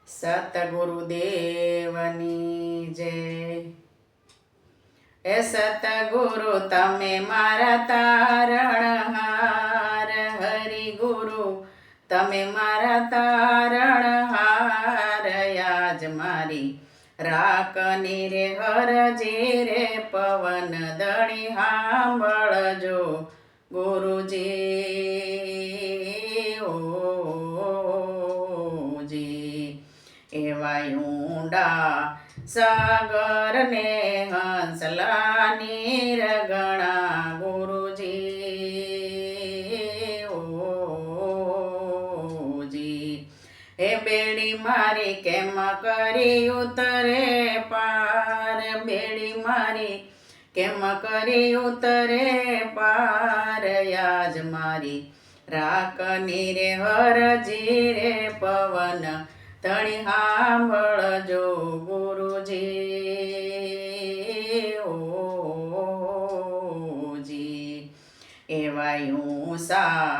સતગુરુદેવની જય। એ સતગુરુ તમે મારા તારણહાર, હરિગુરુ તમે મારા તારણહાર। આજ મારી રાખની રે હરજી રે, પવન દણી સાંભળજો ગુરુજી ઓજી। એવા ઊંડા સાગર ને હંસલાની રગણા ગુરુજી ઓજી। એ બેડી મારી કેમ કરી ઉતરે પાર, બેડી મારી કેમ કરી ઉતરે પાર। આજ મારી રાખની રે હરજી રે, પવન ધણી સાંભળજો ગુરુજી ઓજી। એવા ઊંસા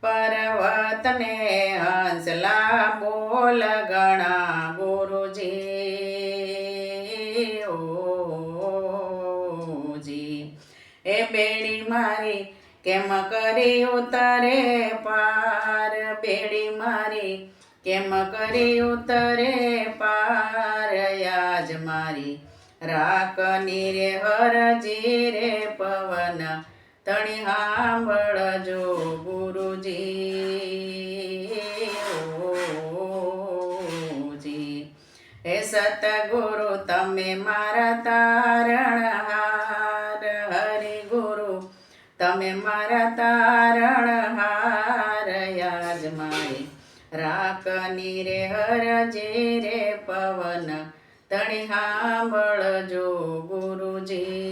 પર્વતને હંસલા બોલ ગણા ગુરુજી ઓજી। એ બેડી મારી કેમ કરી ઉતરે પાર, બેડી મારી કેમ કરી ઉતરે પાર। આજ મારી રાખની રે હરજી રે, પવન ધણી સાંભળજો ગુરુજી ઓજી। હે સતગુરુ તમે મારા તારણહાર, હરિગુરુ તમે મારા તારણહાર। આજ મારી રાખની રે હરજી રે, પવન ધણી સાંભળજો ગુરુજી।